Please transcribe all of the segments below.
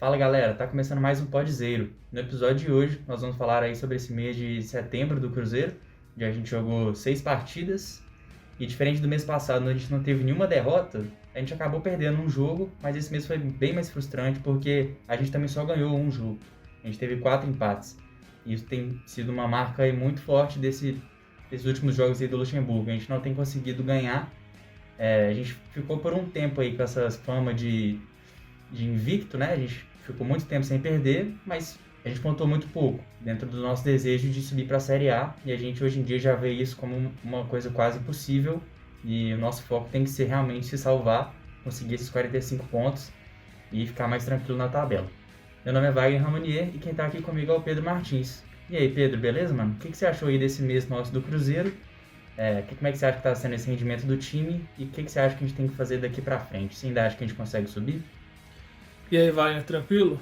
Fala galera, tá começando mais um Podzeiro. No episódio de hoje nós vamos falar aí sobre esse mês de setembro do Cruzeiro, onde a gente jogou 6 partidas e diferente do mês passado, onde a gente não teve nenhuma derrota, a gente acabou perdendo um jogo, mas esse mês foi bem mais frustrante porque a gente também só ganhou um jogo. A gente teve 4 empates. E isso tem sido uma marca aí muito forte desses últimos jogos aí do Luxemburgo. A gente não tem conseguido ganhar. A gente ficou por um tempo aí com essa fama de invicto, né? A gente ficou muito tempo sem perder, mas a gente pontuou muito pouco dentro do nosso desejo de subir para a Série A, e a gente hoje em dia já vê isso como uma coisa quase impossível, e o nosso foco tem que ser realmente se salvar, conseguir esses 45 pontos e ficar mais tranquilo na tabela. Meu nome é Wagner Ramonier e quem está aqui comigo é o Pedro Martins. E aí, Pedro, beleza, mano? O que você achou aí desse mês nosso do Cruzeiro? Como é que você acha que está sendo esse rendimento do time? E o que você acha que a gente tem que fazer daqui para frente? Você ainda acha que a gente consegue subir? E aí, Wagner, tranquilo?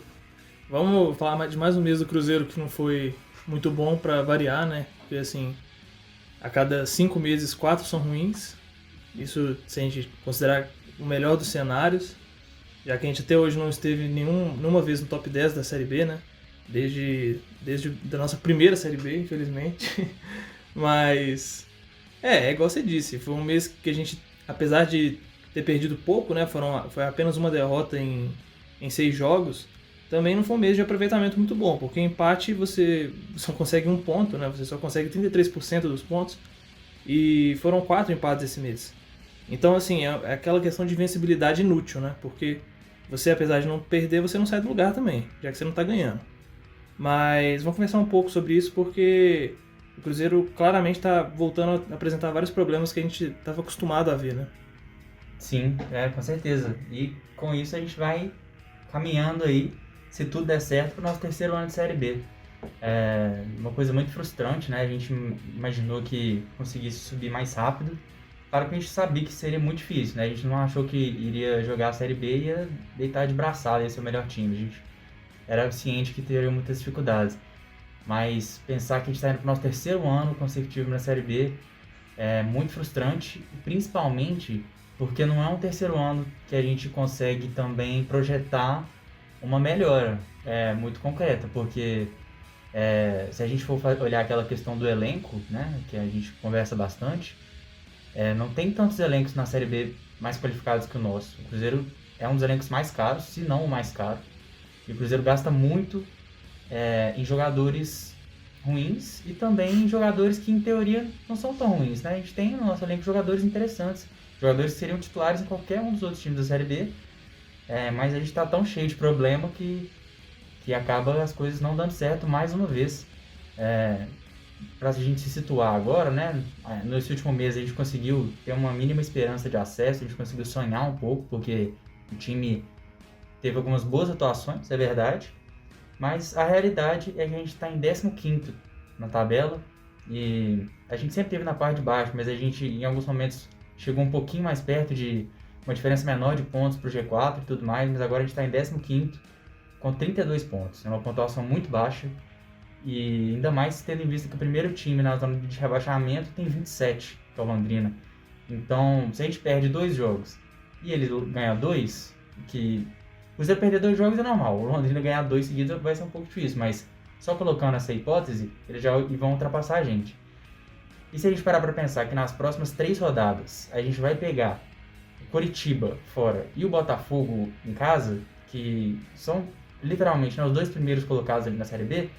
Vamos falar de mais um mês do Cruzeiro que não foi muito bom para variar, né? Porque assim, a cada 5 meses, 4 são ruins. Isso se a gente considerar o melhor dos cenários, já que a gente até hoje não esteve nenhuma vez no top 10 da Série B, né? Desde a nossa primeira Série B, infelizmente. Mas, é igual você disse, foi um mês que a gente, apesar de ter perdido pouco, né? Foi apenas uma derrota em 6 jogos, também não foi um mês de aproveitamento muito bom, porque empate você só consegue um ponto, né? Você só consegue 33% dos pontos, e foram 4 empates esse mês. Então, assim, é aquela questão de vencibilidade inútil, né? Porque você, apesar de não perder, você não sai do lugar também, já que você não tá ganhando. Mas vamos conversar um pouco sobre isso, porque o Cruzeiro claramente está voltando a apresentar vários problemas que a gente estava acostumado a ver, né? Sim, com certeza. E com isso a gente vai caminhando aí, se tudo der certo, para o nosso terceiro ano de Série B. É uma coisa muito frustrante, né? A gente imaginou que conseguisse subir mais rápido. Claro que a gente sabia que seria muito difícil, né? A gente não achou que iria jogar a Série B e ia deitar de braçada, ia ser o melhor time. A gente era ciente que teria muitas dificuldades. Mas pensar que a gente está indo para o nosso terceiro ano consecutivo na Série B é muito frustrante, principalmente porque não é um terceiro ano que a gente consegue também projetar uma melhora muito concreta, porque se a gente for olhar aquela questão do elenco, né, que a gente conversa bastante, não tem tantos elencos na Série B mais qualificados que o nosso. O Cruzeiro é um dos elencos mais caros, se não o mais caro, e o Cruzeiro gasta muito em jogadores ruins e também em jogadores que em teoria não são tão ruins, né? A gente tem no nosso elenco jogadores interessantes, jogadores que seriam titulares em qualquer um dos outros times da Série B, mas a gente está tão cheio de problema que acaba as coisas não dando certo mais uma vez. Para a gente se situar agora, né? Nesse último mês a gente conseguiu ter uma mínima esperança de acesso, a gente conseguiu sonhar um pouco, porque o time teve algumas boas atuações, é verdade, mas a realidade é que a gente está em 15º na tabela e a gente sempre esteve na parte de baixo, mas a gente em alguns momentos chegou um pouquinho mais perto de uma diferença menor de pontos para o G4 e tudo mais, mas agora a gente está em 15º com 32 pontos. É uma pontuação muito baixa e ainda mais tendo em vista que o primeiro time na zona de rebaixamento tem 27, que é o Londrina. Então, se a gente perde 2 jogos e ele ganha 2, que você perder 2 jogos é normal, o Londrina ganhar 2 seguidos vai ser um pouco difícil, mas só colocando essa hipótese, eles já vão ultrapassar a gente. E se a gente parar para pensar que nas próximas 3 rodadas a gente vai pegar o Coritiba fora e o Botafogo em casa, que são literalmente, né, os 2 primeiros colocados ali na Série B,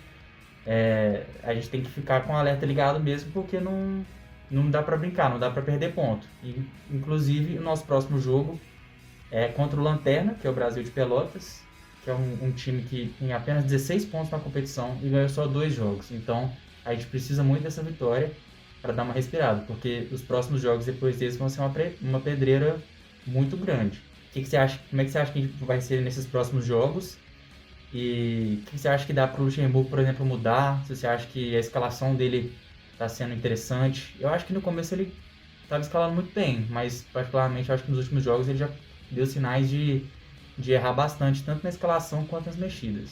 a gente tem que ficar com o alerta ligado mesmo, porque não dá para brincar, não dá para perder ponto. E, inclusive, o nosso próximo jogo é contra o Lanterna, que é o Brasil de Pelotas, que é um time que tem apenas 16 pontos na competição e ganhou só 2 jogos. Então, a gente precisa muito dessa vitória para dar uma respirada, porque os próximos jogos depois deles vão ser uma pedreira muito grande. O que você acha, como é que você acha que vai ser nesses próximos jogos? E o que você acha que dá para o Luxemburgo, por exemplo, mudar? Se você acha que a escalação dele está sendo interessante? Eu acho que no começo ele estava escalando muito bem, mas particularmente eu acho que nos últimos jogos ele já deu sinais de errar bastante, tanto na escalação quanto nas mexidas.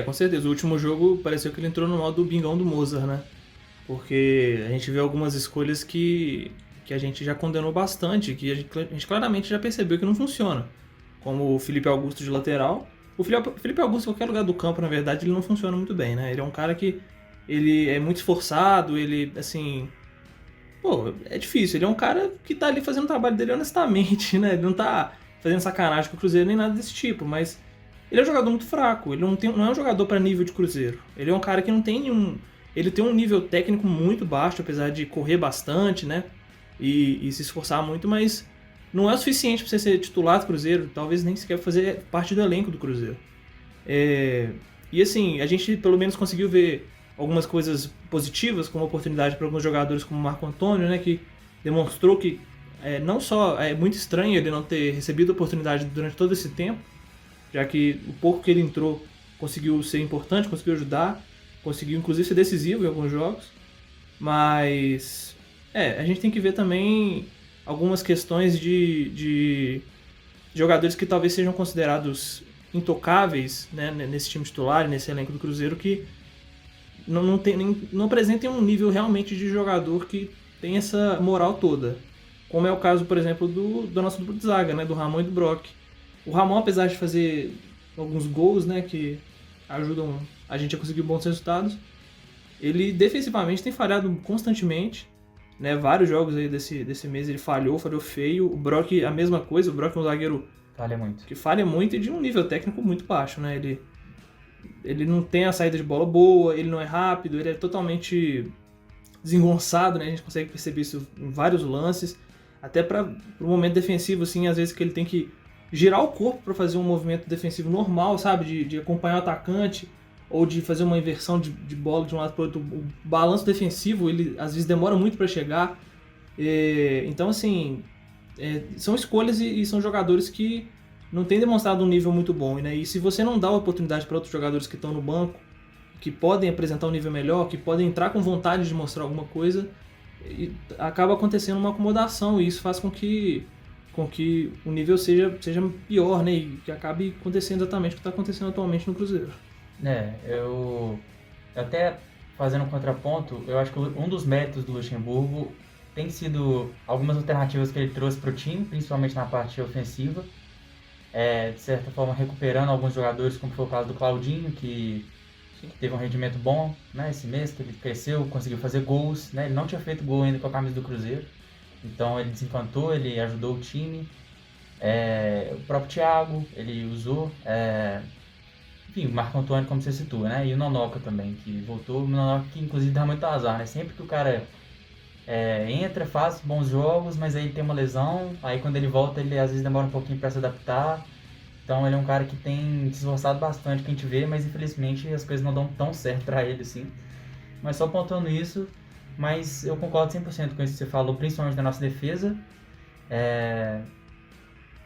Com certeza. O último jogo pareceu que ele entrou no modo Bingão do Mozart, né? Porque a gente vê algumas escolhas que a gente já condenou bastante, que a gente claramente já percebeu que não funciona. Como o Felipe Augusto de lateral, O Felipe Augusto, em qualquer lugar do campo, na verdade, ele não funciona muito bem, né? Ele é um cara que ele é muito esforçado, ele, assim... Pô, é difícil. Ele é um cara que tá ali fazendo o trabalho dele honestamente, né? Ele não tá fazendo sacanagem com o Cruzeiro nem nada desse tipo, mas ele é um jogador muito fraco. Ele não é um jogador para nível de Cruzeiro. Ele é um cara que não tem um... Ele tem um nível técnico muito baixo, apesar de correr bastante, né? E se esforçar muito, mas não é o suficiente para você ser titular do Cruzeiro, talvez nem sequer fazer parte do elenco do Cruzeiro. E assim, a gente pelo menos conseguiu ver algumas coisas positivas, como oportunidade para alguns jogadores como o Marco Antônio, né, que demonstrou que não só é muito estranho ele não ter recebido oportunidade durante todo esse tempo, já que o pouco que ele entrou conseguiu ser importante, conseguiu ajudar, conseguiu inclusive ser decisivo em alguns jogos, mas a gente tem que ver também algumas questões de jogadores que talvez sejam considerados intocáveis, né, nesse time titular, nesse elenco do Cruzeiro, que não apresentem um nível realmente de jogador que tem essa moral toda. Como é o caso, por exemplo, do nosso duplo de zaga, né, do Ramon e do Brock. O Ramon, apesar de fazer alguns gols, né, que ajudam a gente a conseguir bons resultados, ele defensivamente tem falhado constantemente, né, vários jogos aí desse mês ele falhou feio. O Brock, a mesma coisa, o Brock é um zagueiro que falha muito e de um nível técnico muito baixo, né, ele não tem a saída de bola boa, ele não é rápido, ele é totalmente desengonçado, né, a gente consegue perceber isso em vários lances, até para o momento defensivo, assim, às vezes que ele tem que girar o corpo para fazer um movimento defensivo normal, sabe, de acompanhar o atacante, ou de fazer uma inversão de bola de um lado para o outro. O balanço defensivo, ele às vezes demora muito para chegar. Então, assim, são escolhas e são jogadores que não têm demonstrado um nível muito bom. Né? E se você não dá a oportunidade para outros jogadores que estão no banco, que podem apresentar um nível melhor, que podem entrar com vontade de mostrar alguma coisa, acaba acontecendo uma acomodação. E isso faz com que o nível seja pior, né? E que acabe acontecendo exatamente o que está acontecendo atualmente no Cruzeiro. Eu até fazendo um contraponto, eu acho que um dos méritos do Luxemburgo tem sido algumas alternativas que ele trouxe para o time, principalmente na parte ofensiva, de certa forma recuperando alguns jogadores, como foi o caso do Claudinho, que teve um rendimento bom, né, esse mês, que ele cresceu, conseguiu fazer gols, né, ele não tinha feito gol ainda com a camisa do Cruzeiro, então ele desencantou, ele ajudou o time, o próprio Thiago, ele usou... Enfim, o Marco Antônio, como você citou, né? E o Nonoca também, que voltou. O Nonoca que inclusive dá muito azar, né? Sempre que o cara entra, faz bons jogos, mas aí ele tem uma lesão. Aí quando ele volta, ele às vezes demora um pouquinho para se adaptar. Então ele é um cara que tem se esforçado bastante, que a gente vê, mas infelizmente as coisas não dão tão certo para ele, assim. Mas só pontuando isso, mas eu concordo 100% com isso que você falou, principalmente da nossa defesa.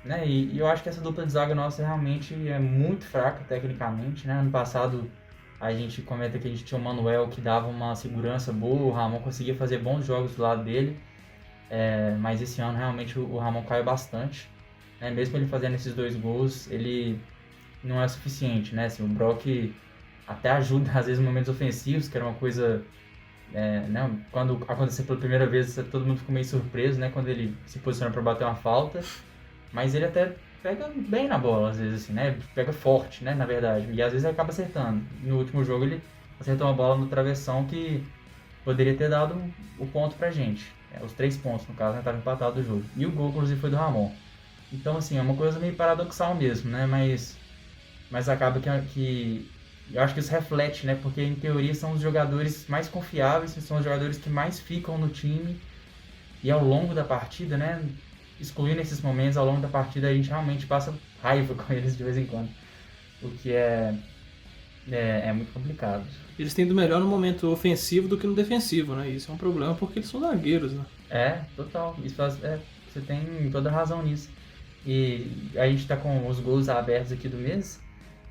Né? E eu acho que essa dupla de zaga nossa realmente é muito fraca tecnicamente, né? Ano passado a gente comenta que a gente tinha o Manuel que dava uma segurança boa, o Ramon conseguia fazer bons jogos do lado dele, mas esse ano realmente o Ramon caiu bastante, né? Mesmo ele fazendo esses 2 gols, ele não é suficiente, né? Assim, o Brock até ajuda às vezes em momentos ofensivos, que era uma coisa... né? Quando aconteceu pela primeira vez, todo mundo ficou meio surpreso, né? Quando ele se posiciona para bater uma falta. Mas ele até pega bem na bola, às vezes, assim, né? Pega forte, né, na verdade. E às vezes ele acaba acertando. No último jogo ele acertou uma bola no travessão que poderia ter dado o ponto pra gente. Os 3 pontos, no caso, né? Tava empatado o jogo. E o gol, inclusive, foi do Ramon. Então, assim, é uma coisa meio paradoxal mesmo, né? Mas acaba que eu acho que isso reflete, né? Porque, em teoria, são os jogadores mais confiáveis, são os jogadores que mais ficam no time. E ao longo da partida, né? Excluindo esses momentos, ao longo da partida a gente realmente passa raiva com eles de vez em quando, o que é muito complicado. Eles têm do melhor no momento ofensivo do que no defensivo, né? Isso é um problema porque eles são zagueiros, né? Total. Você tem toda a razão nisso. E a gente tá com os gols abertos aqui do mês,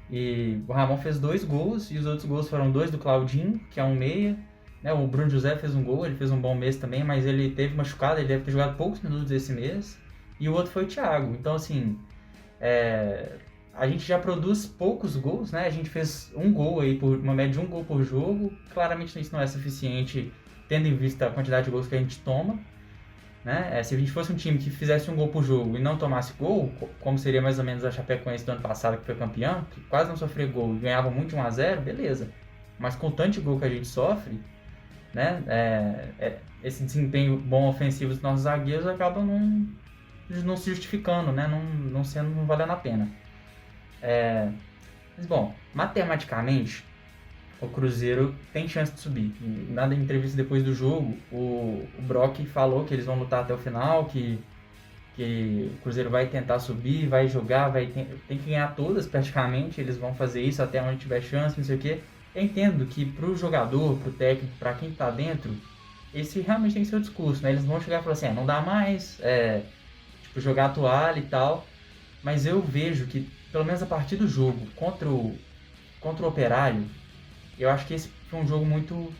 e o Ramon fez 2 gols, e os outros gols foram 2 do Claudinho, que é um meia, né? O Bruno José fez um gol, ele fez um bom mês também, mas ele teve machucado, ele deve ter jogado poucos minutos esse mês. E o outro foi o Thiago. Então, assim, a gente já produz poucos gols, né? A gente fez um gol aí, por uma média de 1 gol por jogo. Claramente isso não é suficiente, tendo em vista a quantidade de gols que a gente toma. né? Se a gente fosse um time que fizesse um gol por jogo e não tomasse gol, como seria mais ou menos a Chapecoense do ano passado, que foi campeão, que quase não sofreu gol e ganhava muito de 1-0, beleza. Mas com o tanto de gol que a gente sofre, né? Esse desempenho bom ofensivo dos nossos zagueiros acaba não se justificando, né? Não valendo a pena. Mas, bom, matematicamente, o Cruzeiro tem chance de subir. Na entrevista depois do jogo, o Brock falou que eles vão lutar até o final, que o Cruzeiro vai tentar subir, vai jogar, tem que ganhar todas praticamente, eles vão fazer isso até onde tiver chance, não sei o quê. Eu entendo que pro jogador, pro técnico, pra quem tá dentro, esse realmente tem que ser o discurso, né? Eles vão chegar e falar assim, não dá mais, tipo, jogar a toalha e tal, mas eu vejo que, pelo menos a partir do jogo, contra o Operário, eu acho que esse foi um jogo muito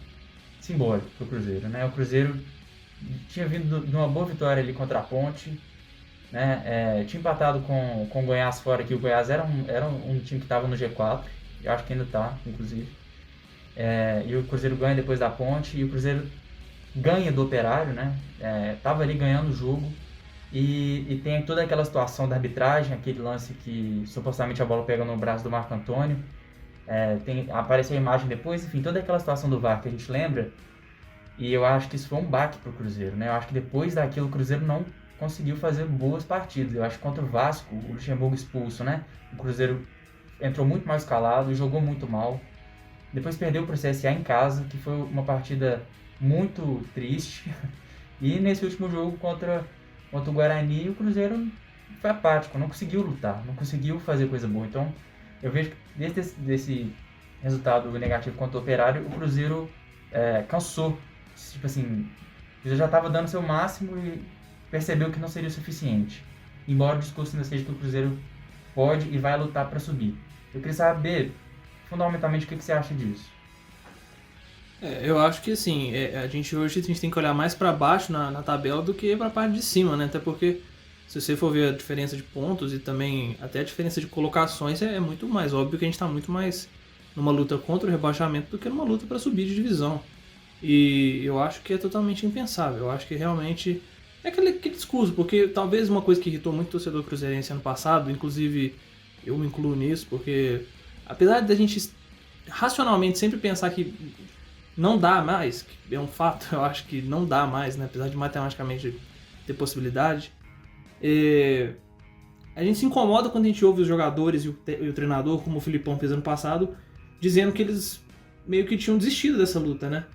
simbólico pro Cruzeiro, né? O Cruzeiro tinha vindo de uma boa vitória ali contra a Ponte, né? Tinha empatado com o Goiás fora, que o Goiás era um time que estava no G4, eu acho que ainda está, inclusive. E o Cruzeiro ganha depois da Ponte, e o Cruzeiro ganha do Operário, né? Tava ali ganhando o jogo, e tem toda aquela situação da arbitragem, aquele lance que supostamente a bola pega no braço do Marco Antônio. Aparece a imagem depois, enfim, toda aquela situação do VAR que a gente lembra, e eu acho que isso foi um baque pro Cruzeiro, né? Eu acho que depois daquilo o Cruzeiro não conseguiu fazer boas partidas. Eu acho que contra o Vasco, o Luxemburgo expulso, né? O Cruzeiro entrou muito mal escalado, jogou muito mal. Depois perdeu pro CSA em casa, que foi uma partida muito triste. E nesse último jogo contra o Guarani, o Cruzeiro foi apático, não conseguiu lutar, não conseguiu fazer coisa boa. Então, eu vejo que desde desse resultado negativo contra o Operário, o Cruzeiro cansou. Tipo assim, o Cruzeiro já estava dando seu máximo e percebeu que não seria o suficiente. Embora o discurso ainda seja que o Cruzeiro pode e vai lutar para subir. Eu queria saber, fundamentalmente, o que você acha disso. Eu acho que assim, hoje a gente tem que olhar mais para baixo na tabela do que para a parte de cima, né? Até porque se você for ver a diferença de pontos e também até a diferença de colocações, é muito mais óbvio que a gente está muito mais numa luta contra o rebaixamento do que numa luta para subir de divisão. E eu acho que é totalmente impensável. Eu acho que realmente é aquele discurso, porque talvez uma coisa que irritou muito o torcedor cruzeirense ano passado, inclusive eu me incluo nisso, porque apesar da gente racionalmente sempre pensar que não dá mais, que é um fato, eu acho que não dá mais, né? Apesar de matematicamente ter possibilidade, a gente se incomoda quando a gente ouve os jogadores e o treinador, como o Filipão fez ano passado, dizendo que eles meio que tinham desistido dessa luta, né?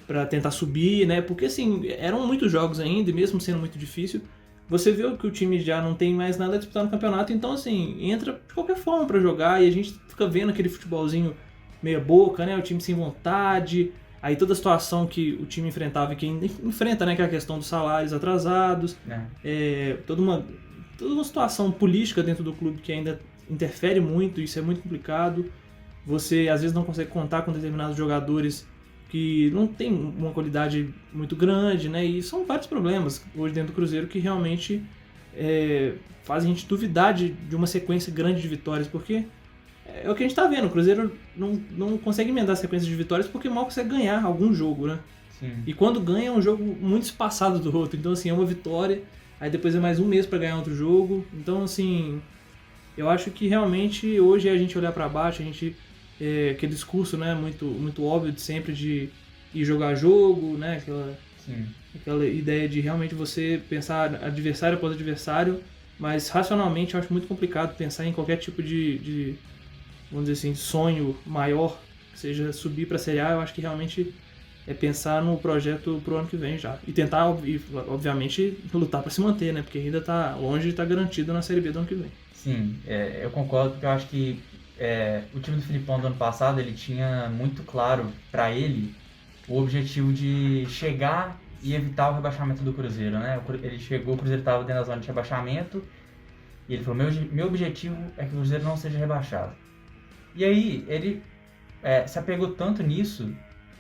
Pra tentar subir, né? Porque assim, eram muitos jogos ainda, e mesmo sendo muito difícil, você vê que o time já não tem mais nada a disputar no campeonato, então assim, entra de qualquer forma pra jogar, e a gente fica vendo aquele futebolzinho meia boca, né? O time sem vontade, aí toda a situação que o time enfrentava e que ainda enfrenta, né? Que é a questão dos salários atrasados, toda uma situação política dentro do clube que ainda interfere muito, isso é muito complicado. Você às vezes não consegue contar com determinados jogadores que não tem uma qualidade muito grande, né? E são vários problemas hoje dentro do Cruzeiro que realmente fazem a gente duvidar de uma sequência grande de vitórias, porque é o que a gente tá vendo, o Cruzeiro não consegue emendar a sequência de vitórias porque mal consegue ganhar algum jogo, né? Sim. E quando ganha é um jogo muito espaçado do outro, então assim, é uma vitória, aí depois é mais um mês para ganhar outro jogo, então assim, eu acho que realmente hoje é a gente olhar para baixo, a gente aquele discurso, né, muito óbvio de sempre de ir jogar jogo, né, aquela ideia de realmente você pensar adversário após adversário, mas racionalmente eu acho muito complicado pensar em qualquer tipo de vamos dizer assim, sonho maior, que seja subir para a Série A. Eu acho que realmente é pensar no projeto pro ano que vem já, e tentar, obviamente, lutar para se manter, né, porque ainda está longe de estar garantido na Série B do ano que vem. Sim, eu concordo, porque eu acho que o time do Filipão do ano passado, ele tinha muito claro para ele o objetivo de chegar e evitar o rebaixamento do Cruzeiro, né? Ele chegou, o Cruzeiro estava dentro da zona de rebaixamento, e ele falou, meu objetivo é que o Cruzeiro não seja rebaixado. E aí, ele se apegou tanto nisso,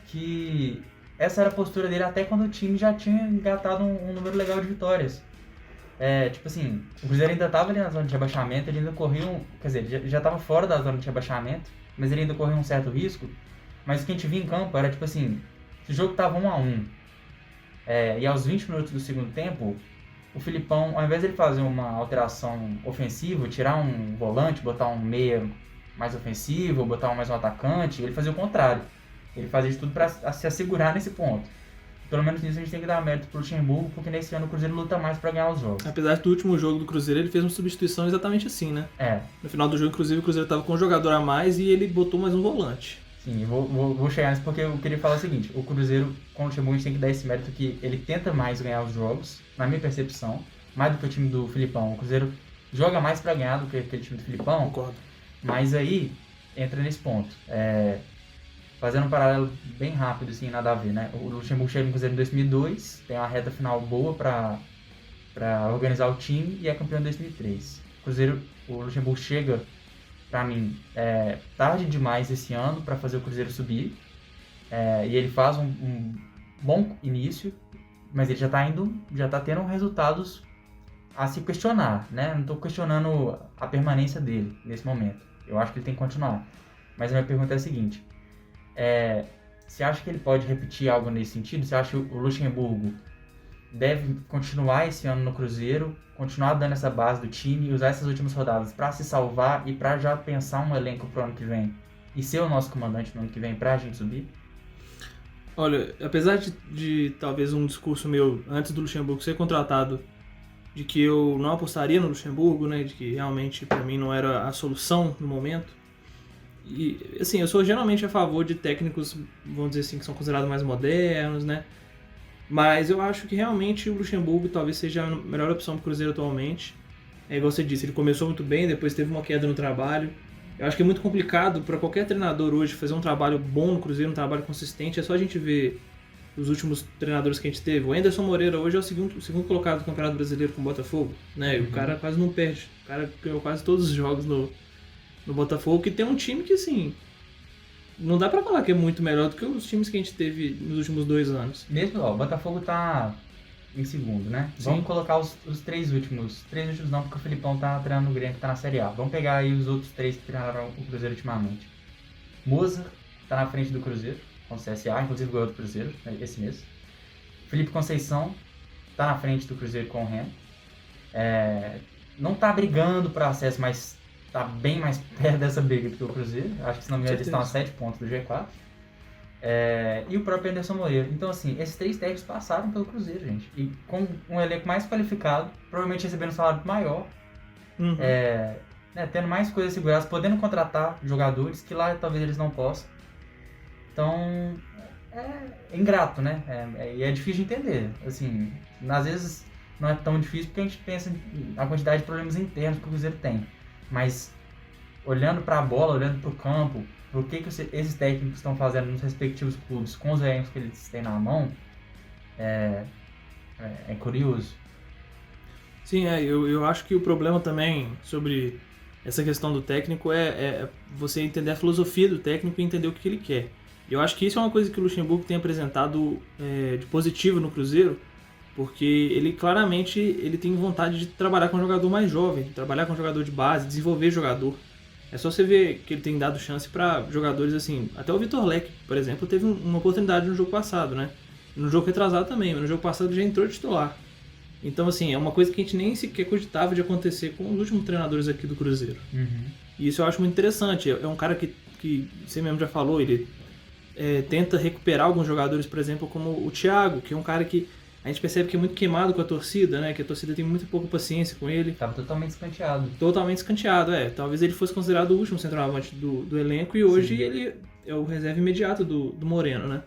que essa era a postura dele até quando o time já tinha engatado um número legal de vitórias. Tipo assim, o Cruzeiro ainda estava ali na zona de rebaixamento, ele ainda corria quer dizer, ele já estava fora da zona de rebaixamento, mas ele ainda corria um certo risco. Mas o que a gente via em campo era tipo assim, se o jogo estava 1-1, E aos 20 minutos do segundo tempo, o Filipão, ao invés de ele fazer uma alteração ofensiva, tirar um volante, botar um meia mais ofensivo, botar mais um atacante, ele fazia o contrário. Ele fazia de tudo para se assegurar nesse ponto. Pelo menos nisso a gente tem que dar mérito pro Luxemburgo, porque nesse ano o Cruzeiro luta mais para ganhar os jogos. Apesar do último jogo do Cruzeiro, ele fez uma substituição exatamente assim, né? No final do jogo, inclusive, o Cruzeiro estava com um jogador a mais e ele botou mais um volante. Sim, vou chegar nisso porque eu queria falar o seguinte, o Cruzeiro, com o Luxemburgo, a gente tem que dar esse mérito que ele tenta mais ganhar os jogos, na minha percepção, mais do que o time do Filipão. O Cruzeiro joga mais para ganhar do que aquele time do Filipão. Concordo. Mas aí, entra nesse ponto. Fazendo um paralelo bem rápido, assim, nada a ver, né? O Luxemburgo chega no Cruzeiro em 2002, tem uma reta final boa para organizar o time e é campeão em 2003. O Luxemburgo chega, para mim, tarde demais esse ano para fazer o Cruzeiro subir. E ele faz um bom início, mas ele já tá tendo resultados a se questionar, né? Não estou questionando a permanência dele nesse momento. Eu acho que ele tem que continuar. Mas a minha pergunta é a seguinte. Você acha que ele pode repetir algo nesse sentido? Você acha que o Luxemburgo deve continuar esse ano no Cruzeiro, continuar dando essa base do time e usar essas últimas rodadas para se salvar e para já pensar um elenco pro ano que vem e ser o nosso comandante no ano que vem pra gente subir? Olha, apesar de talvez um discurso meu antes do Luxemburgo ser contratado, de que eu não apostaria no Luxemburgo, né, de que realmente para mim não era a solução no momento. E, assim, eu sou geralmente a favor de técnicos, vamos dizer assim, que são considerados mais modernos, né? Mas eu acho que realmente o Luxemburgo talvez seja a melhor opção para o Cruzeiro atualmente. É igual você disse, ele começou muito bem, depois teve uma queda no trabalho. Eu acho que é muito complicado para qualquer treinador hoje fazer um trabalho bom no Cruzeiro, um trabalho consistente. É só a gente ver os últimos treinadores que a gente teve. O Anderson Moreira hoje é o segundo colocado do Campeonato Brasileiro com o Botafogo, né? E o cara quase não perde. O cara ganhou quase todos os jogos no Botafogo, que tem um time que, assim, não dá pra falar que é muito melhor do que os times que a gente teve nos últimos 2 anos. Mesmo, o Botafogo tá em segundo, né? Sim. Vamos colocar os 3 últimos. 3 últimos não, porque o Filipão tá treinando no Grêmio, que tá na Série A. Vamos pegar aí os outros 3 que treinaram o Cruzeiro ultimamente. Mozart tá na frente do Cruzeiro, com o CSA, inclusive ganhou do Cruzeiro esse mês. Felipe Conceição tá na frente do Cruzeiro com o Remo. Não tá brigando por acesso, mas tá bem mais perto dessa briga do que o Cruzeiro. Acho que, se não me engano, eles estão a 7 pontos do G4. E o próprio Anderson Moreira. Então, assim, esses 3 técnicos passaram pelo Cruzeiro, gente. E com um elenco mais qualificado, provavelmente recebendo um salário maior, tendo mais coisas seguradas, podendo contratar jogadores que lá talvez eles não possam. Então, é ingrato, né? E é difícil de entender. Assim, às vezes não é tão difícil porque a gente pensa na quantidade de problemas internos que o Cruzeiro tem. Mas, olhando para a bola, olhando para o campo, o que esses técnicos estão fazendo nos respectivos clubes com os elencos que eles têm na mão, é curioso. Sim, eu acho que o problema também sobre essa questão do técnico é você entender a filosofia do técnico e entender o que ele quer. Eu acho que isso é uma coisa que o Luxemburgo tem apresentado de positivo no Cruzeiro, porque ele claramente tem vontade de trabalhar com um jogador mais jovem, de trabalhar com um jogador de base, desenvolver jogador. É só você ver que ele tem dado chance para jogadores assim, até o Vitor Leque, por exemplo, teve uma oportunidade no jogo passado, né? No jogo retrasado também, mas no jogo passado ele já entrou titular. Então, assim, é uma coisa que a gente nem sequer cogitava de acontecer com os últimos treinadores aqui do Cruzeiro. E isso eu acho muito interessante. É um cara que você mesmo já falou, ele tenta recuperar alguns jogadores, por exemplo, como o Thiago, que é um cara que a gente percebe que é muito queimado com a torcida, né? Que a torcida tem muito pouca paciência com ele. Tava totalmente escanteado. Totalmente escanteado, Talvez ele fosse considerado o último centroavante do elenco e hoje ele é o reserva imediato do Moreno, né?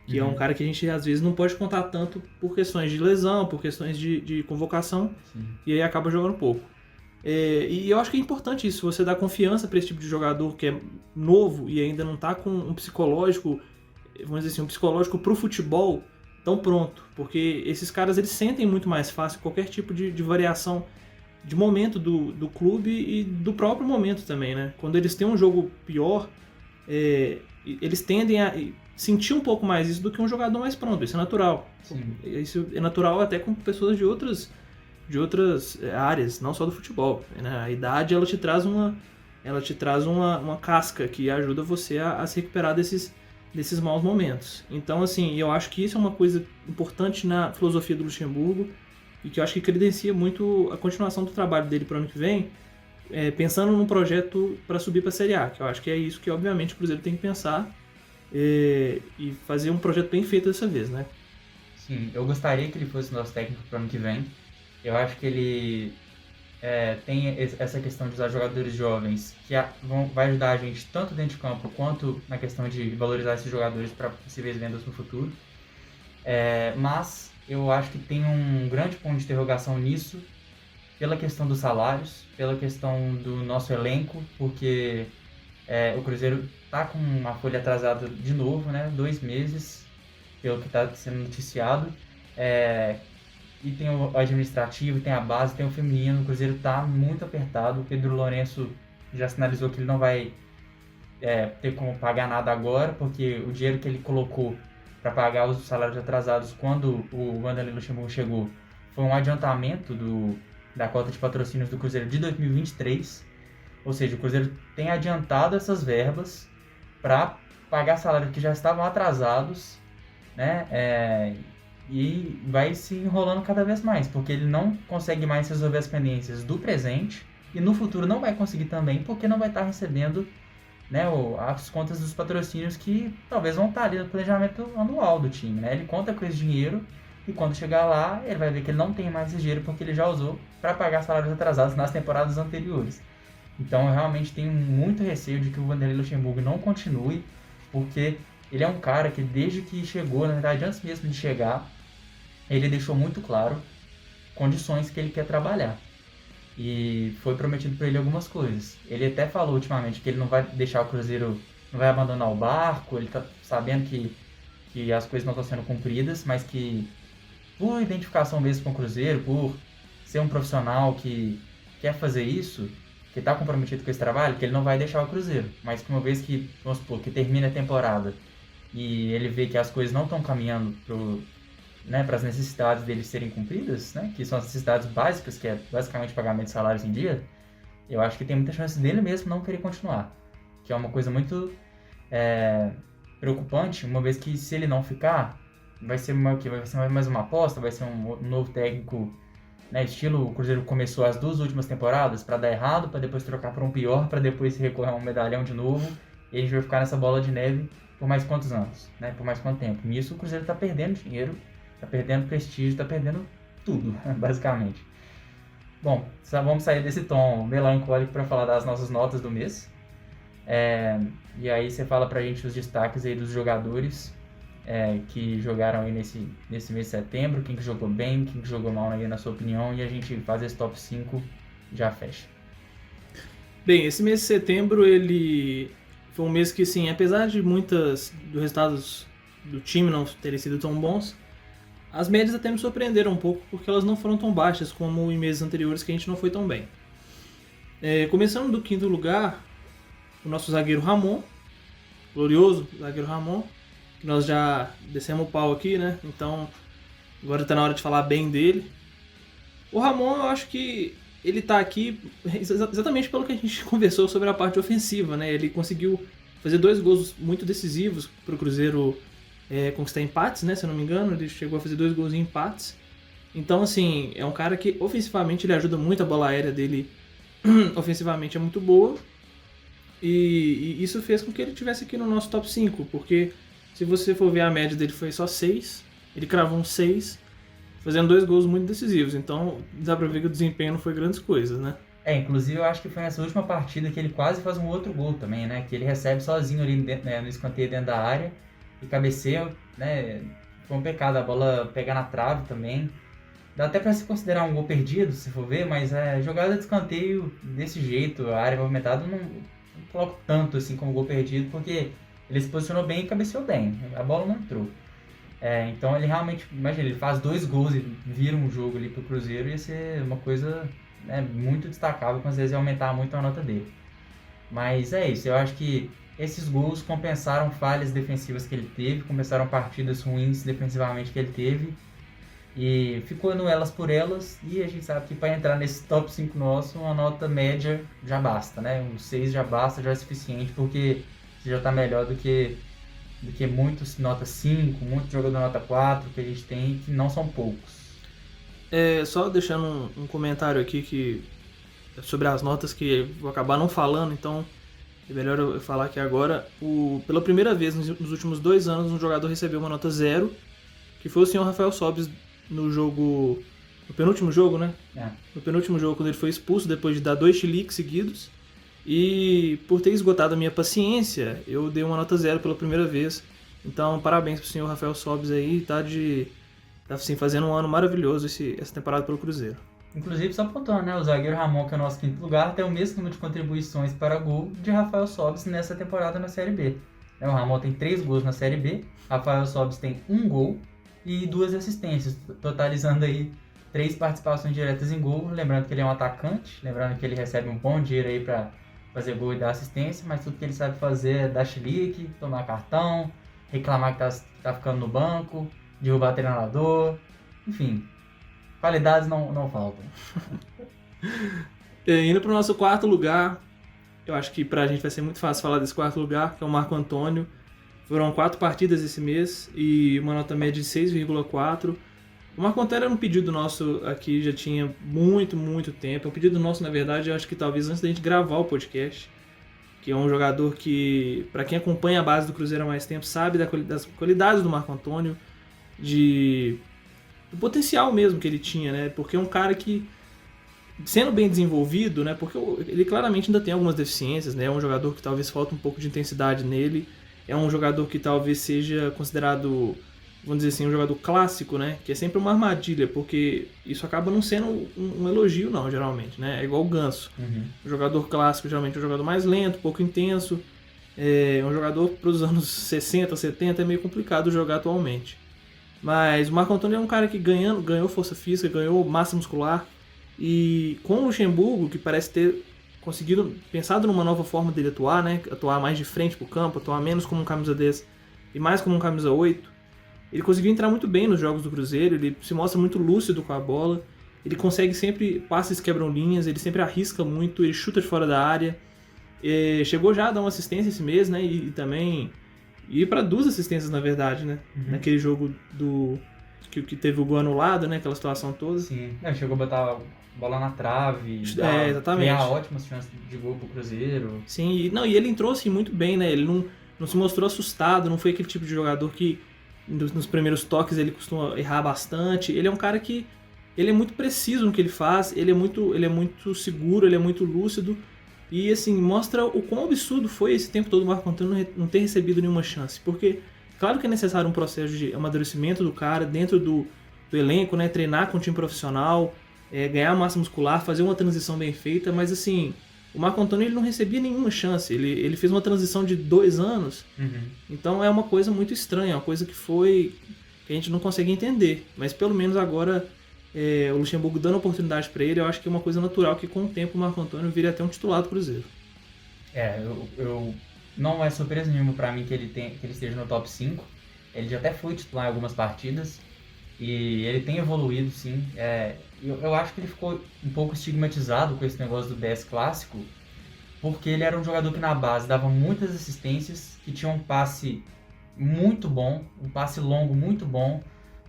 Que é um cara que a gente às vezes não pode contar tanto por questões de lesão, por questões de convocação. E aí acaba jogando pouco. E eu acho que é importante isso, você dar confiança para esse tipo de jogador que é novo e ainda não tá com um psicológico, vamos dizer assim, um psicológico pro futebol tão pronto, porque esses caras eles sentem muito mais fácil qualquer tipo de variação de momento do clube e do próprio momento também, né? Quando eles têm um jogo pior, eles tendem a sentir um pouco mais isso do que um jogador mais pronto, isso é natural. Isso é natural até com pessoas de outras áreas, não só do futebol, né? A idade ela te traz uma casca que ajuda você a se recuperar desses desses maus momentos. Então, assim, eu acho que isso é uma coisa importante na filosofia do Luxemburgo e que eu acho que credencia muito a continuação do trabalho dele para o ano que vem, pensando num projeto para subir para a Série A, que eu acho que é isso que, obviamente, o Cruzeiro tem que pensar e fazer um projeto bem feito dessa vez, né? Sim, eu gostaria que ele fosse nosso técnico para o ano que vem. Eu acho que ele tem essa questão de usar jogadores jovens que vai ajudar a gente tanto dentro de campo quanto na questão de valorizar esses jogadores para possíveis vendas no futuro. Mas eu acho que tem um grande ponto de interrogação nisso, pela questão dos salários, pela questão do nosso elenco, porque o Cruzeiro está com uma folha atrasada de novo, né? 2 meses, pelo que está sendo noticiado. E tem o administrativo, tem a base, tem o feminino. O Cruzeiro está muito apertado. O Pedro Lourenço já sinalizou que ele não vai ter como pagar nada agora, porque o dinheiro que ele colocou para pagar os salários atrasados quando o Vanderlei Luxemburgo chegou foi um adiantamento da cota de patrocínios do Cruzeiro de 2023. Ou seja, o Cruzeiro tem adiantado essas verbas para pagar salários que já estavam atrasados, né? E vai se enrolando cada vez mais, porque ele não consegue mais resolver as pendências do presente e no futuro não vai conseguir também, porque não vai estar recebendo, né, as contas dos patrocínios que talvez vão estar ali no planejamento anual do time, né? Ele conta com esse dinheiro e quando chegar lá, ele vai ver que ele não tem mais esse dinheiro porque ele já usou para pagar salários atrasados nas temporadas anteriores. Então eu realmente tenho muito receio de que o Vanderlei Luxemburgo não continue, porque ele é um cara que desde que chegou, na verdade antes mesmo de chegar, ele deixou muito claro condições que ele quer trabalhar. E foi prometido para ele algumas coisas. Ele até falou ultimamente que ele não vai deixar o Cruzeiro, não vai abandonar o barco, ele está sabendo que as coisas não estão sendo cumpridas, mas que por identificação mesmo com o Cruzeiro, por ser um profissional que quer fazer isso, que está comprometido com esse trabalho, que ele não vai deixar o Cruzeiro. Mas que uma vez que, vamos supor, que termina a temporada e ele vê que as coisas não estão caminhando para as necessidades deles serem cumpridas, né, que são as necessidades básicas, que é basicamente pagamento de salários em dia, eu acho que tem muita chance dele mesmo não querer continuar. Que é uma coisa muito preocupante, uma vez que se ele não ficar, vai ser mais uma aposta, vai ser um novo técnico, né, estilo o Cruzeiro começou as 2 últimas temporadas para dar errado, para depois trocar para um pior, para depois recorrer a um medalhão de novo, e a gente vai ficar nessa bola de neve por mais quantos anos, né, por mais quanto tempo. Nisso o Cruzeiro está perdendo dinheiro, está perdendo prestígio, está perdendo tudo, basicamente. Bom, vamos sair desse tom melancólico para falar das nossas notas do mês. E aí você fala pra gente os destaques aí dos jogadores que jogaram aí nesse mês de setembro, quem que jogou bem, quem que jogou mal aí na sua opinião, e a gente faz esse top 5 e já fecha. Bem, esse mês de setembro ele foi um mês que, assim, apesar de dos resultados do time não terem sido tão bons, as médias até me surpreenderam um pouco, porque elas não foram tão baixas como em meses anteriores que a gente não foi tão bem. Começando do 5º lugar, o nosso zagueiro Ramon, glorioso zagueiro Ramon, que nós já descemos o pau aqui, né? Então, agora está na hora de falar bem dele. O Ramon, eu acho que ele está aqui exatamente pelo que a gente conversou sobre a parte ofensiva, né? Ele conseguiu fazer 2 gols muito decisivos para o Cruzeiro conquistar empates, né? Se eu não me engano, ele chegou a fazer 2 gols em empates. Então, assim, é um cara que ofensivamente ele ajuda muito, a bola aérea dele ofensivamente é muito boa. E isso fez com que ele estivesse aqui no nosso top 5, porque se você for ver a média dele foi só 6, ele cravou um 6, fazendo 2 gols muito decisivos, então dá pra ver que o desempenho não foi grandes coisas, né? Inclusive eu acho que foi nessa última partida que ele quase faz um outro gol também, né? Que ele recebe sozinho ali no escanteio dentro da área e cabeceia, né? Foi um pecado a bola pegar na trave também. Dá até pra se considerar um gol perdido, se for ver, mas jogada de escanteio desse jeito, a área movimentada, não coloco tanto assim como gol perdido, porque ele se posicionou bem e cabeceou bem, a bola não entrou. Então ele realmente, imagina, ele faz 2 gols e vira um jogo ali pro Cruzeiro, ia ser uma coisa muito destacável, que às vezes ia aumentar muito a nota dele. Mas é isso, eu acho que esses gols compensaram falhas defensivas que ele teve, compensaram partidas ruins defensivamente que ele teve, e ficou no elas por elas, e a gente sabe que para entrar nesse top 5 nosso, uma nota média já basta, né? Um 6 já basta, já é suficiente, porque você já está melhor do que do que muitos nota 5, muitos jogadores nota 4 que a gente tem, que não são poucos. Só deixando um comentário aqui sobre as notas que eu vou acabar não falando, então é melhor eu falar aqui agora. Pela primeira vez nos últimos 2 anos, um jogador recebeu uma nota 0, que foi o senhor Rafael Sobis no penúltimo jogo, né? No penúltimo jogo, quando ele foi expulso depois de dar 2 chiliques seguidos. E por ter esgotado a minha paciência, eu dei uma nota 0 pela primeira vez. Então, parabéns pro senhor Rafael Sobis aí, tá assim, fazendo um ano maravilhoso essa temporada pelo Cruzeiro. Inclusive, só apontando, né? O zagueiro Ramon, que é o nosso 5º lugar, tem o mesmo número de contribuições para gol de Rafael Sobis nessa temporada na Série B. O Ramon tem 3 gols na Série B, Rafael Sobis tem 1 gol e 2 assistências, totalizando aí 3 participações diretas em gol. Lembrando que ele é um atacante, lembrando que ele recebe um bom dinheiro aí para fazer gol e dar assistência, mas tudo que ele sabe fazer é dar chilique, tomar cartão, reclamar que tá ficando no banco, derrubar treinador, enfim, qualidades não faltam. Indo para o nosso 4º lugar, eu acho que pra gente vai ser muito fácil falar desse 4º lugar, que é o Marco Antônio. Foram 4 partidas esse mês e uma nota média de 6,4. O Marco Antônio era um pedido nosso aqui, já tinha muito tempo. É um pedido nosso, na verdade, eu acho que talvez antes da gente gravar o podcast, que é um jogador que, para quem acompanha a base do Cruzeiro há mais tempo, sabe das qualidades do Marco Antônio, do potencial mesmo que ele tinha, né? Porque é um cara que, sendo bem desenvolvido, né? Porque ele claramente ainda tem algumas deficiências, né? É um jogador que talvez falta um pouco de intensidade nele, é um jogador que talvez seja considerado, vamos dizer assim, um jogador clássico, né? Que é sempre uma armadilha, porque isso acaba não sendo um elogio, não, geralmente, né? É igual o Ganso. O jogador clássico, geralmente, é um jogador mais lento, pouco intenso. É um jogador para os anos 60, 70 é meio complicado jogar atualmente. Mas o Marco Antônio é um cara que ganhou força física, ganhou massa muscular. E com o Luxemburgo, que parece ter pensado numa nova forma dele atuar, né? Atuar mais de frente pro campo, atuar menos como um camisa 10 e mais como um camisa 8. Ele conseguiu entrar muito bem nos jogos do Cruzeiro, ele se mostra muito lúcido com a bola, ele consegue sempre, passes quebram linhas, ele sempre arrisca muito, ele chuta de fora da área. Chegou já a dar uma assistência esse mês, né? E também ir para 2 assistências, na verdade, né? Naquele jogo que teve o gol anulado, né? Aquela situação toda. Sim, chegou a botar a bola na trave, exatamente. Criar ótimas chances de gol pro Cruzeiro. Sim, e ele entrou assim muito bem, né? Ele não se mostrou assustado, não foi aquele tipo de jogador que nos primeiros toques ele costuma errar bastante. Ele é um cara que ele é muito preciso no que ele faz, ele é muito seguro, ele é muito lúcido. E assim, mostra o quão absurdo foi esse tempo todo o Marco Antônio não ter recebido nenhuma chance. Porque, claro que é necessário um processo de amadurecimento do cara dentro do elenco, né? Treinar com um time profissional, ganhar massa muscular, fazer uma transição bem feita. Mas assim, o Marco Antônio ele não recebia nenhuma chance. Ele fez uma transição de 2 anos. Então é uma coisa muito estranha, uma coisa que a gente não consegue entender. Mas pelo menos agora... o Luxemburgo dando oportunidade para ele, eu acho que é uma coisa natural que com o tempo o Marco Antônio vire até um titular do Cruzeiro. Eu não é surpresa nenhuma para mim que ele esteja no top 5. Ele já até foi titular em algumas partidas e ele tem evoluído, sim. Eu acho que ele ficou um pouco estigmatizado com esse negócio do 10 clássico, porque ele era um jogador que na base dava muitas assistências, que tinha um passe muito bom, um passe longo muito bom,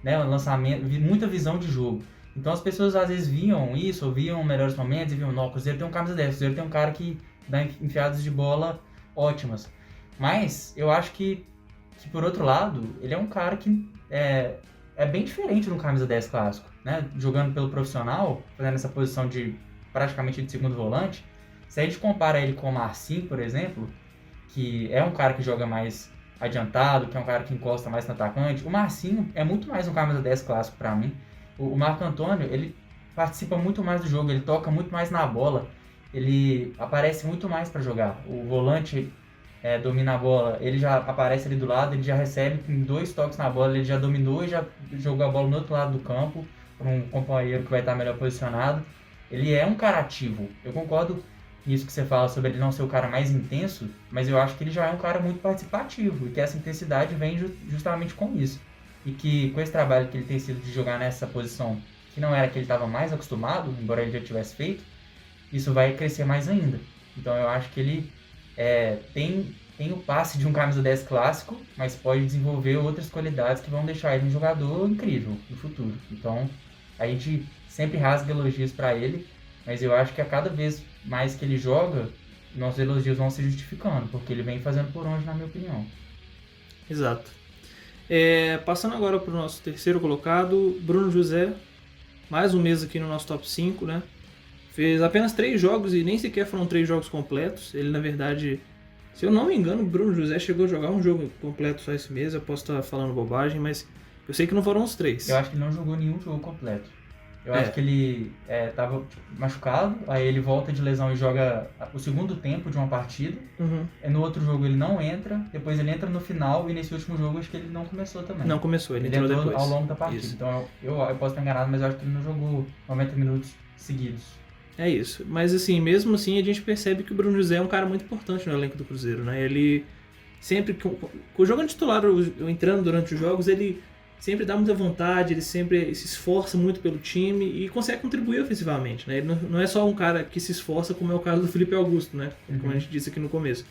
né, um lançamento, muita visão de jogo. Então as pessoas às vezes viam isso, ou viam melhores momentos e viam, não, o Cruzeiro tem um camisa 10, o Cruzeiro tem um cara que dá enfiadas de bola ótimas. Mas eu acho que por outro lado, ele é um cara que é bem diferente do camisa 10 clássico, né? Jogando pelo profissional, fazendo essa posição de praticamente de segundo volante. Se a gente compara ele com o Marcinho, por exemplo, que é um cara que joga mais adiantado, que é um cara que encosta mais no atacante, o Marcinho é muito mais um camisa 10 clássico para mim. O Marco Antônio, ele participa muito mais do jogo, ele toca muito mais na bola, ele aparece muito mais para jogar. O volante domina a bola, ele já aparece ali do lado, ele já recebe com 2 toques na bola, ele já dominou e já jogou a bola no outro lado do campo, para um companheiro que vai estar melhor posicionado. Ele é um cara ativo. Eu concordo nisso que você fala sobre ele não ser o cara mais intenso, mas eu acho que ele já é um cara muito participativo e que essa intensidade vem justamente com isso. E que com esse trabalho que ele tem sido de jogar nessa posição que não era que ele estava mais acostumado, embora ele já tivesse feito, isso vai crescer mais ainda. Então eu acho que ele tem tem o passe de um camisa 10 clássico, mas pode desenvolver outras qualidades que vão deixar ele um jogador incrível no futuro. Então, a gente sempre rasga elogios para ele, mas eu acho que a cada vez mais que ele joga, nossos elogios vão se justificando, porque ele vem fazendo por onde, na minha opinião. Exato. Passando agora para o nosso terceiro colocado, Bruno José, mais um mês aqui no nosso top 5, né? Fez apenas 3 jogos e nem sequer foram 3 jogos completos. Ele, na verdade, se eu não me engano, o Bruno José chegou a jogar um jogo completo só esse mês. Eu posso estar falando bobagem, mas eu sei que não foram os 3. Eu acho que ele não jogou nenhum jogo completo. Eu acho que ele tava machucado, aí ele volta de lesão e joga o segundo tempo de uma partida. Uhum. No outro jogo ele não entra, depois ele entra no final e nesse último jogo acho que ele não começou também. Não começou, ele entrou depois. Ao longo da partida. Isso. Então eu posso estar enganado, mas eu acho que ele não jogou 90 minutos seguidos. É isso. Mas assim, mesmo assim, a gente percebe que o Bruno José é um cara muito importante no elenco do Cruzeiro, né? Ele sempre, com o jogo titular, entrando durante os jogos, ele sempre dá muita vontade, ele sempre se esforça muito pelo time e consegue contribuir ofensivamente, né? Ele não é só um cara que se esforça, como é o caso do Felipe Augusto, né? Como a gente disse aqui no começo.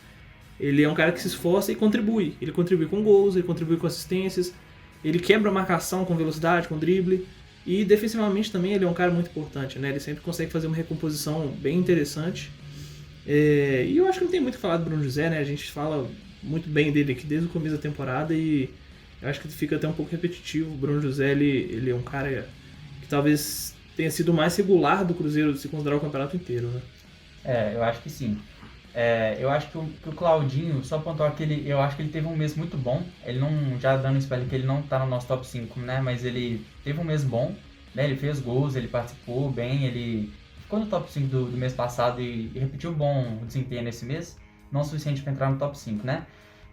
Ele é um cara que se esforça e contribui. Ele contribui com gols, ele contribui com assistências, ele quebra a marcação com velocidade, com drible. E defensivamente também ele é um cara muito importante, né? Ele sempre consegue fazer uma recomposição bem interessante. E eu acho que não tem muito o que falar do Bruno José, né? A gente fala muito bem dele aqui desde o começo da temporada e eu acho que fica até um pouco repetitivo. O Bruno José, ele é um cara que talvez tenha sido o mais regular do Cruzeiro se considerar o campeonato inteiro, né? Eu acho que sim. Eu acho que o Claudinho, só pontuar que eu acho que ele teve um mês muito bom. Ele não, já dando spoiler que ele não tá no nosso top 5, né? Mas ele teve um mês bom, né? Ele fez gols, ele participou bem, ele ficou no top 5 do mês passado e repetiu bom desempenho nesse mês. Não o suficiente para entrar no top 5, né?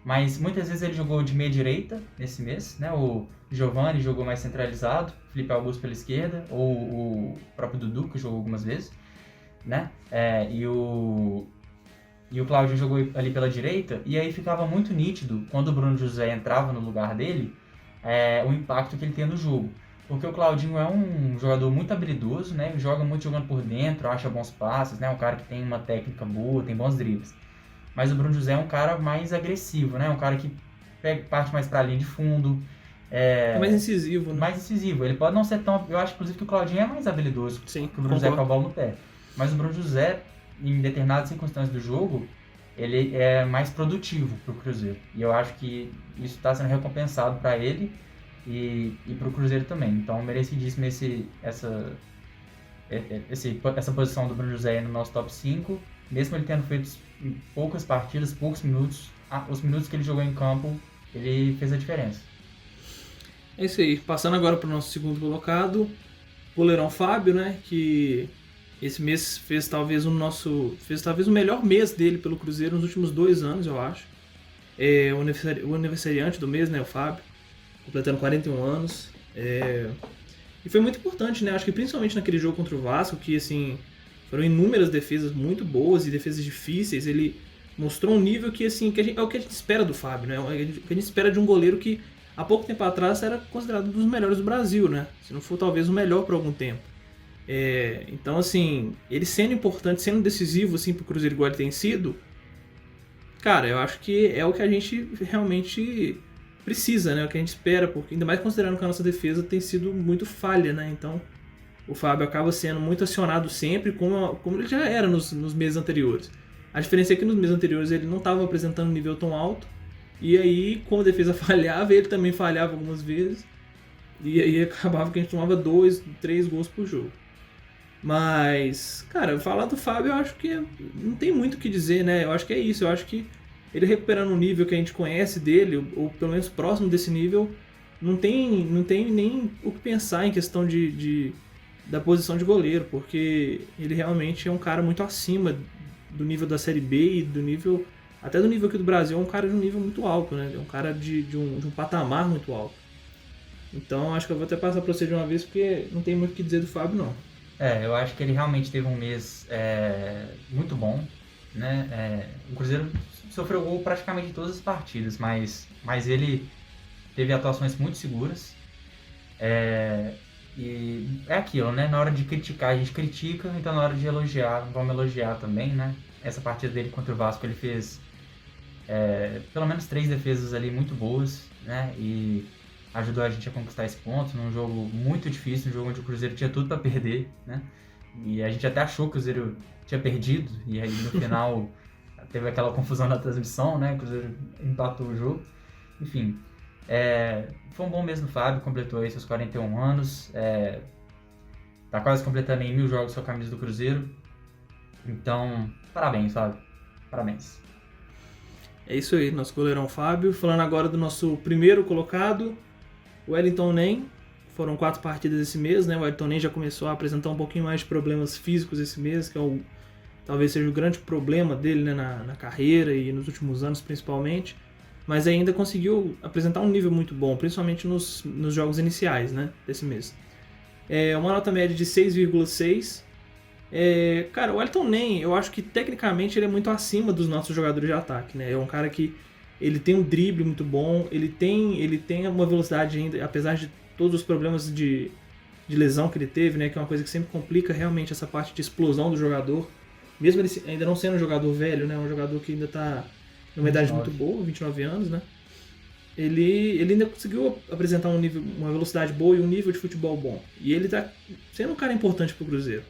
Mas muitas vezes ele jogou de meia direita nesse mês, né? O Giovani jogou mais centralizado, Felipe Augusto pela esquerda, ou o próprio Dudu, que jogou algumas vezes, né? E o Claudinho jogou ali pela direita, e aí ficava muito nítido, quando o Bruno José entrava no lugar dele, o impacto que ele tem no jogo. Porque o Claudinho é um jogador muito habilidoso, né? Joga muito jogando por dentro, acha bons passes, né? Um cara que tem uma técnica boa, tem bons dribles. Mas o Bruno José é um cara mais agressivo, né? Um cara que parte mais pra linha de fundo. É mais incisivo, né? Mais incisivo. Ele pode não ser tão... Eu acho, inclusive, que o Claudinho é mais habilidoso Sim, que o Bruno José com a bola no pé. Mas o Bruno José, em determinadas circunstâncias do jogo, ele é mais produtivo pro Cruzeiro. E eu acho que isso está sendo recompensado para ele e pro Cruzeiro também. Então, merecidíssimo essa posição do Bruno José no nosso top 5. Mesmo ele tendo feito poucas partidas, poucos minutos, os minutos que ele jogou em campo, ele fez a diferença. É isso aí. Passando agora para o nosso segundo colocado, o goleirão Fábio, né? Que esse mês fez talvez o melhor mês dele pelo Cruzeiro nos últimos 2 anos, eu acho. O aniversariante do mês, né? O Fábio, completando 41 anos. E foi muito importante, né? Acho que principalmente naquele jogo contra o Vasco, que assim... Foram inúmeras defesas muito boas e defesas difíceis. Ele mostrou um nível que, assim, é o que a gente espera do Fábio, né? É o que a gente espera de um goleiro que, há pouco tempo atrás, era considerado um dos melhores do Brasil, né? Se não for, talvez, o melhor por algum tempo. Então, assim, ele sendo importante, sendo decisivo, assim, pro Cruzeiro igual ele tem sido, cara, eu acho que é o que a gente realmente precisa, né? É o que a gente espera, porque ainda mais considerando que a nossa defesa tem sido muito falha, né? Então... O Fábio acaba sendo muito acionado sempre, como ele já era nos meses anteriores. A diferença é que nos meses anteriores ele não estava apresentando um nível tão alto. E aí, como a defesa falhava, ele também falhava algumas vezes. E aí acabava que a gente tomava 2, 3 gols por jogo. Mas, cara, falar do Fábio eu acho que não tem muito o que dizer, né? Eu acho que é isso. Eu acho que ele recuperando um nível que a gente conhece dele, ou pelo menos próximo desse nível, não tem nem o que pensar em questão da posição de goleiro, porque ele realmente é um cara muito acima do nível da Série B e até do nível aqui do Brasil, é um cara de um nível muito alto, né? É um cara de um patamar muito alto. Então acho que eu vou até passar para você de uma vez, porque não tem muito o que dizer do Fábio, não. Eu acho que ele realmente teve um mês muito bom, né? O Cruzeiro sofreu gol praticamente em todas as partidas, mas ele teve atuações muito seguras. E é aquilo, né? Na hora de criticar, a gente critica, então na hora de elogiar, vamos elogiar também, né? Essa partida dele contra o Vasco, ele fez pelo menos 3 defesas ali muito boas, né? E ajudou a gente a conquistar esse ponto num jogo muito difícil, um jogo onde o Cruzeiro tinha tudo para perder, né? E a gente até achou que o Cruzeiro tinha perdido, e aí no final teve aquela confusão na transmissão, né? O Cruzeiro empatou o jogo. Enfim, foi um bom mês do Fábio, completou aí seus 41 anos, tá quase completando aí 1000 jogos com a camisa do Cruzeiro. Então, parabéns, Fábio. Parabéns. É isso aí, nosso goleirão Fábio. Falando agora do nosso primeiro colocado, o Wellington Nem. Foram 4 partidas esse mês, né? O Wellington Nem já começou a apresentar um pouquinho mais de problemas físicos esse mês, que talvez seja o grande problema dele, né, na carreira e nos últimos anos principalmente. Mas ainda conseguiu apresentar um nível muito bom, principalmente nos jogos iniciais, né, desse mês. Uma nota média de 6,6. Cara, o Wellington Nem, eu acho que tecnicamente ele é muito acima dos nossos jogadores de ataque, né? É um cara que ele tem um drible muito bom, ele tem uma velocidade ainda, apesar de todos os problemas de lesão que ele teve, né? Que é uma coisa que sempre complica realmente essa parte de explosão do jogador. Mesmo ele ainda não sendo um jogador velho, né? Um jogador que ainda está numa idade muito boa, 29 anos, né? Ele ainda conseguiu apresentar uma velocidade boa e um nível de futebol bom. E ele está sendo um cara importante para o Cruzeiro.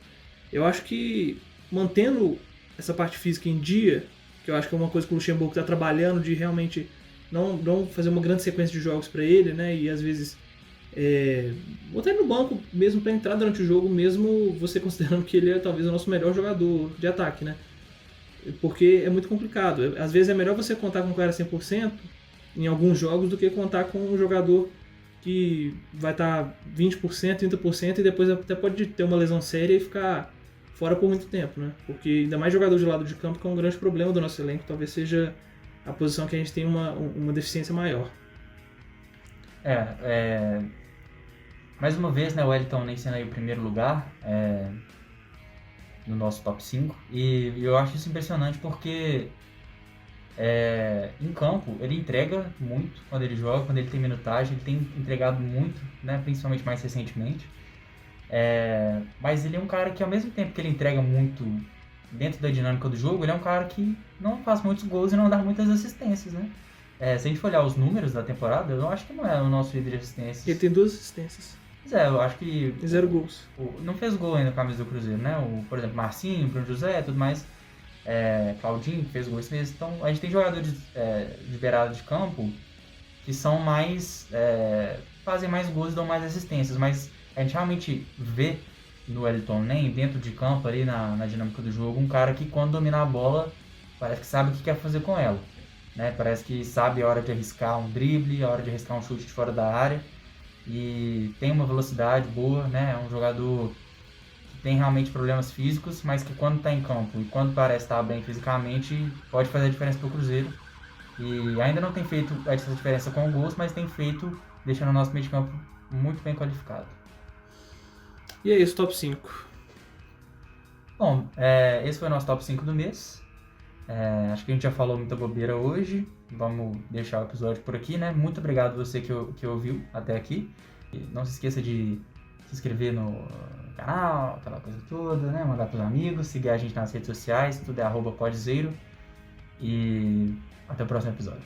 Eu acho que mantendo essa parte física em dia, que eu acho que é uma coisa que o Luxemburgo está trabalhando, de realmente não fazer uma grande sequência de jogos para ele, né? E às vezes botar ele no banco mesmo para entrar durante o jogo, mesmo você considerando que ele é talvez o nosso melhor jogador de ataque, né? Porque é muito complicado. Às vezes é melhor você contar com um cara 100% em alguns jogos do que contar com um jogador que vai estar 20%, 30% e depois até pode ter uma lesão séria e ficar fora por muito tempo, né? Porque ainda mais jogador de lado de campo, que é um grande problema do nosso elenco, talvez seja a posição que a gente tem uma deficiência maior. Mais uma vez, né, o Wellington Nem sendo aí o primeiro lugar no nosso top 5, e eu acho isso impressionante porque em campo ele entrega muito quando ele joga, quando ele tem minutagem, ele tem entregado muito, né, principalmente mais recentemente. Mas ele é um cara que, ao mesmo tempo que ele entrega muito dentro da dinâmica do jogo, ele é um cara que não faz muitos gols e não dá muitas assistências, né? Se a gente for olhar os números da temporada, eu acho que não é o nosso líder de assistências. Ele tem 2 assistências. Pois eu acho que... E 0 gols. Não fez gol ainda com a camisa do Cruzeiro, né? Por exemplo, Marcinho, Bruno José, tudo mais. Claudinho, que fez gol esse mês. Então, a gente tem jogadores de beirada de campo que são mais... fazem mais gols e dão mais assistências, mas a gente realmente vê no Wellington Nem, dentro de campo, ali na dinâmica do jogo, um cara que, quando domina a bola, parece que sabe o que quer fazer com ela, né? Parece que sabe a hora de arriscar um drible, a hora de arriscar um chute de fora da área, e tem uma velocidade boa, né? É um jogador que tem realmente problemas físicos, mas que, quando está em campo e quando parece estar bem fisicamente, pode fazer a diferença para o Cruzeiro. E ainda não tem feito essa diferença com gols, mas tem feito, deixando o nosso meio de campo muito bem qualificado. E é isso, top 5. Bom, esse foi o nosso top 5 do mês. Acho que a gente já falou muita bobeira hoje. Vamos deixar o episódio por aqui, né? Muito obrigado você que ouviu até aqui. E não se esqueça de se inscrever no canal, aquela coisa toda, né? Mandar para os amigos, seguir a gente nas redes sociais, tudo é @podzeiro. E até o próximo episódio.